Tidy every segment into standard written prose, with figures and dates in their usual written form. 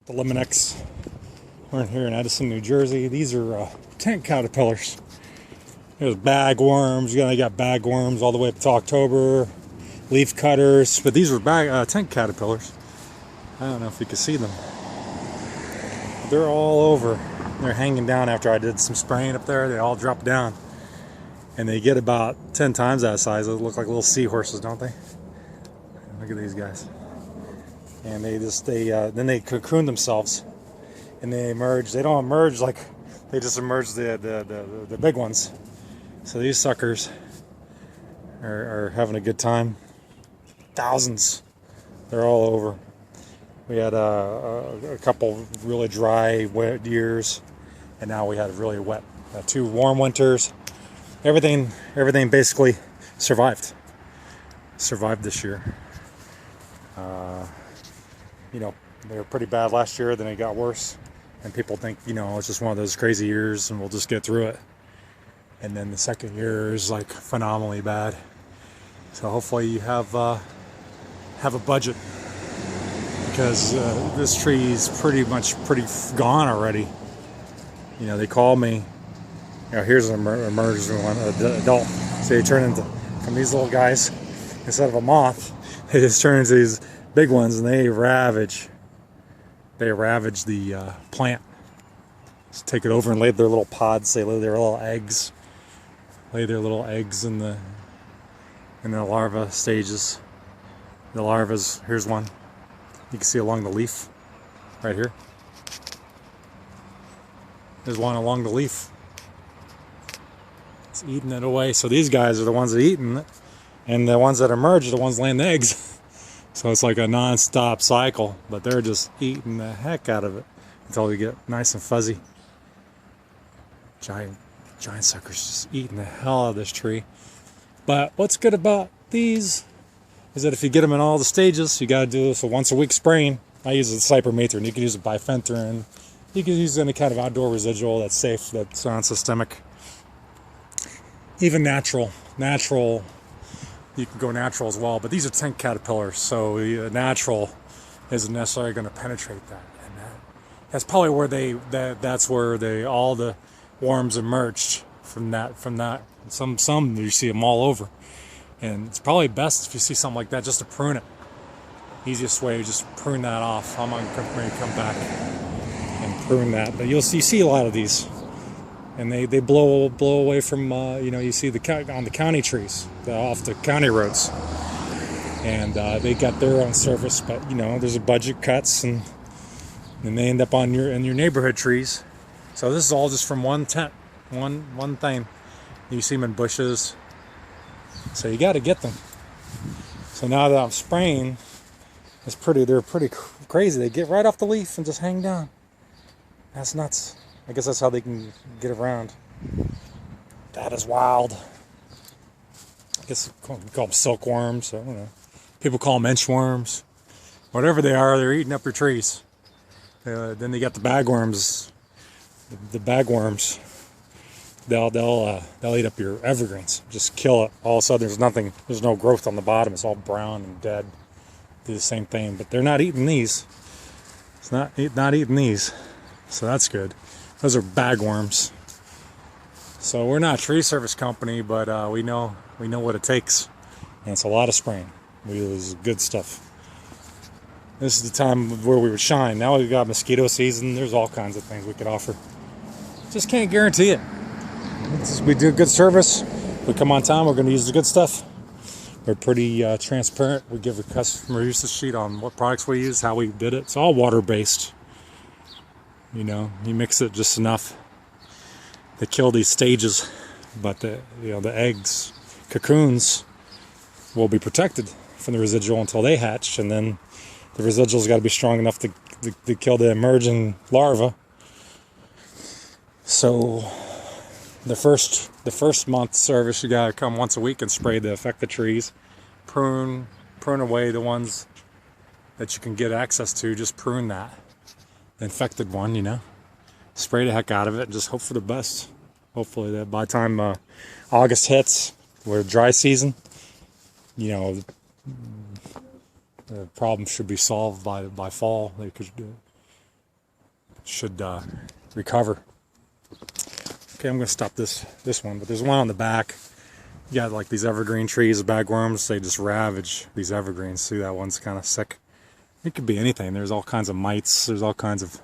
the Eliminex. We're in here in Edison, New Jersey. These are tent caterpillars. There's bagworms. You got bagworms all the way up to October. Leaf cutters, but these are tent caterpillars. I don't know if you can see them. They're all over. They're hanging down after I did some spraying up there. They all drop down. And they get about 10 times that size. They look like little seahorses, don't they? Look at these guys. And then they cocoon themselves. And they emerge. They don't emerge like, they just emerge the big ones. So these suckers are having a good time. Thousands. They're all over. We had a couple really dry, wet years, and now we had really wet 2 warm winters. Everything basically survived this year. You know, they were pretty bad last year, then it got worse, and people think, you know, it's just one of those crazy years and we'll just get through it. And then the second year is like phenomenally bad. So hopefully you have a budget, because this tree is pretty gone already. You know, they call me. You know, here's an emerging one, an adult. So they turn into, from these little guys, instead of a moth, they just turn into these big ones, and they ravage the plant. Just take it over and lay their little pods. They lay their little eggs. Lay their little eggs in the larva stages. The larvas, here's one. You can see along the leaf, right here. There's one along the leaf. It's eating it away. So these guys are the ones that are eating it, and the ones that emerge are the ones laying the eggs. So it's like a non-stop cycle, but they're just eating the heck out of it until they get nice and fuzzy. Giant suckers just eating the hell out of this tree. But what's good about these is that if you get them in all the stages, you got to do this a once a week spraying. I use the cypermethrin. You can use a bifenthrin. You can use any kind of outdoor residual that's safe, that's non-systemic. Even natural, you can go natural as well. But these are tent caterpillars, so natural isn't necessarily going to penetrate that. And that's probably where that's where all the worms emerged from that. Some you see them all over. And it's probably best if you see something like that just to prune it. Easiest way is just prune that off. I'm going to come back and prune that. But you see a lot of these, and they blow away from you know, you see on the county trees, off the county roads, and they got their own service. But you know, there's a budget cuts, and they end up in your neighborhood trees. So this is all just from one tent, one thing. You see them in bushes. So you got to get them. So now that I'm spraying, they're pretty crazy. They get right off the leaf and just hang down. That's nuts. I guess that's how they can get around. That is wild. I guess we call them silkworms. I don't know. People call them inchworms. Whatever they are, they're eating up your trees. Then they got the bagworms. The bagworms. They'll eat up your evergreens, just kill it. All of a sudden, there's no growth on the bottom. It's all brown and dead. Do the same thing, but they're not eating these. It's not eating these, so that's good. Those are bagworms. So we're not a tree service company, but we know what it takes, and it's a lot of spraying. This is good stuff. This is the time where we would shine. Now we've got mosquito season. There's all kinds of things we could offer. Just can't guarantee it. We do good service. We come on time. We're going to use the good stuff. We're pretty transparent. We give a customer usage sheet on what products we use, how we did it. It's all water-based. You know, you mix it just enough to kill these stages, but the eggs, cocoons, will be protected from the residual until they hatch, and then the residual's got to be strong enough to kill the emerging larva. So the first month service, you gotta come once a week and spray the affected trees, prune away the ones that you can get access to. Just prune that, the infected one, you know, spray the heck out of it, and just hope for the best. Hopefully that by the time August hits, we're dry season, you know, the problem should be solved by fall. They could should recover. Okay, I'm gonna stop this one, but there's one on the back. You got like these evergreen trees, bagworms. They just ravage these evergreens. See, that one's kind of sick. It could be anything. There's all kinds of mites. There's all kinds of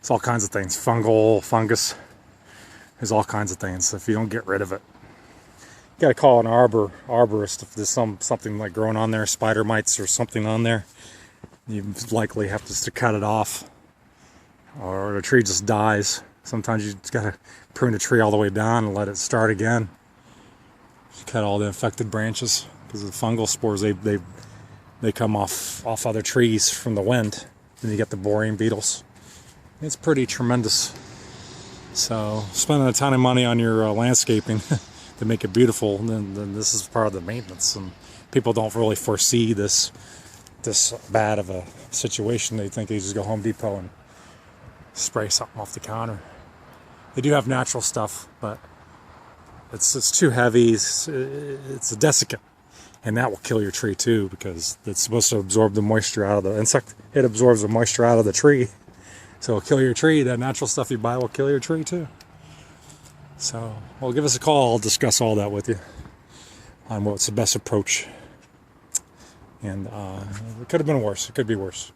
things. Fungal, fungus. There's all kinds of things. If you don't get rid of it, you got to call an arborist if there's something like growing on there, spider mites or something on there. You likely have to cut it off, or the tree just dies. Sometimes you just got to prune the tree all the way down and let it start again. You cut all the infected branches because the fungal spores they come off other trees from the wind. Then you get the boring beetles. It's pretty tremendous. So spending a ton of money on your landscaping to make it beautiful, then this is part of the maintenance. And people don't really foresee this bad of a situation. They think they just go Home Depot and spray something off the counter. They do have natural stuff, but it's too heavy. It's a desiccant, and that will kill your tree too, because it's supposed to absorb the moisture out of the insect. It absorbs the moisture out of the tree, so it'll kill your tree. That natural stuff you buy will kill your tree too. So, well, give us a call. I'll discuss all that with you on what's the best approach. And it could have been worse. It could be worse.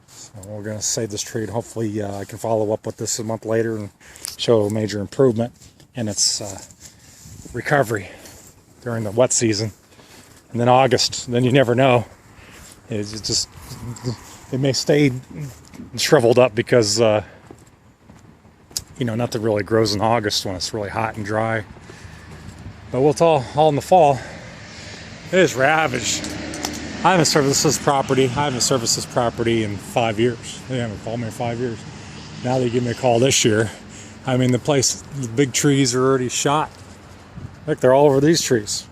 So we're going to save this tree, and hopefully I can follow up with this a month later and show a major improvement in its recovery during the wet season. And then August, then you never know. It may stay shriveled up because nothing really grows in August when it's really hot and dry. But we'll tell all in the fall. It is ravaged. I haven't serviced this property in 5 years. They haven't called me in 5 years. Now they give me a call this year. I mean, the big trees are already shot. Look, they're all over these trees.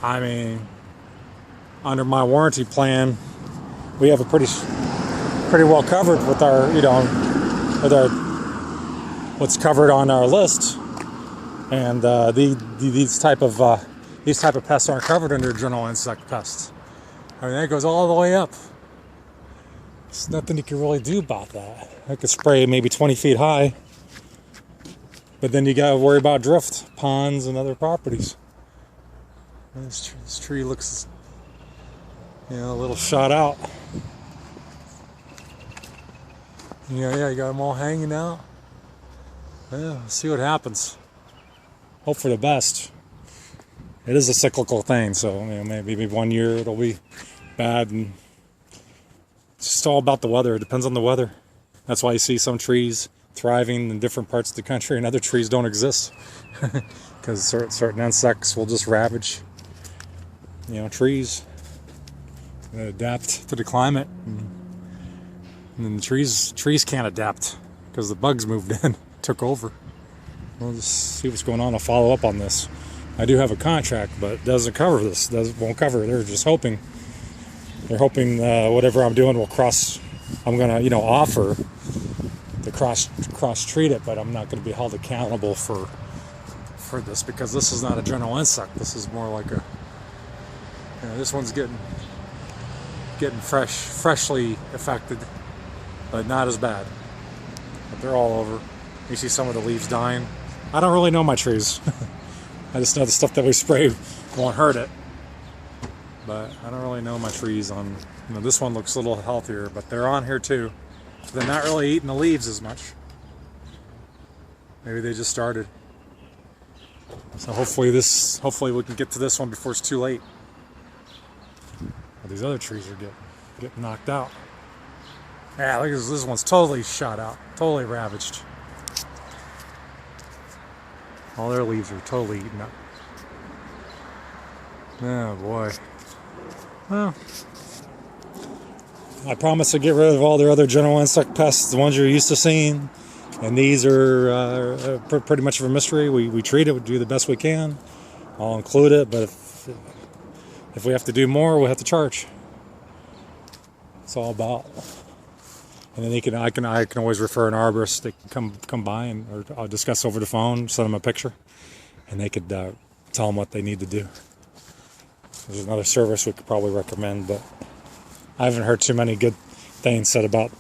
I mean, under my warranty plan, we have a pretty well covered with our, what's covered on our list. And these type of pests aren't covered under general insect pests. I mean, that goes all the way up. There's nothing you can really do about that. I could spray maybe 20 feet high, but then you gotta worry about drift, ponds, and other properties. And this tree looks, a little shot out. Yeah, you got them all hanging out. Yeah, let's see what happens. Hope for the best. It is a cyclical thing, so maybe 1 year it'll be bad, and it's just all about the weather. It depends on the weather. That's why you see some trees thriving in different parts of the country and other trees don't exist because certain insects will just ravage trees and adapt to the climate, and then the trees can't adapt because the bugs moved in, took over. We'll just see what's going on. I'll follow up on this. I do have a contract, but it doesn't cover this. Won't cover it. They're just hoping. They're hoping whatever I'm doing will cross. I'm gonna, offer to cross treat it, but I'm not going to be held accountable for this because this is not a general insect. This is more like a. This one's getting freshly affected, but not as bad. But they're all over. You see some of the leaves dying. I don't really know my trees. I just know the stuff that we spray won't hurt it. But I don't really know my trees on, this one looks a little healthier, but they're on here too. So they're not really eating the leaves as much. Maybe they just started. So hopefully we can get to this one before it's too late. But these other trees are getting knocked out. Yeah, look at this one's totally shot out, totally ravaged. All their leaves are totally eaten up. Oh boy. Well, I promise to get rid of all their other general insect pests, the ones you're used to seeing. And these are pretty much of a mystery. We treat it, we do the best we can. I'll include it, but if we have to do more, we'll have to charge. It's all about. And then I can always refer an arborist. They can come by or I'll discuss over the phone, send them a picture, and they could tell them what they need to do. There's another service we could probably recommend, but I haven't heard too many good things said about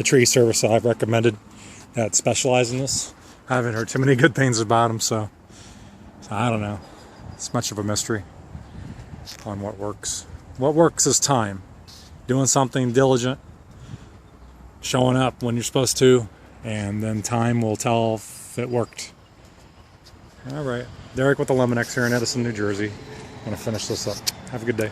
the tree service that I've recommended that specialize in this. I haven't heard too many good things about them, so I don't know. It's much of a mystery on what works. What works is time. Doing something diligent, showing up when you're supposed to, and then time will tell if it worked. All right. Derek with Eliminex here in Edison, New Jersey. I'm going to finish this up. Have a good day.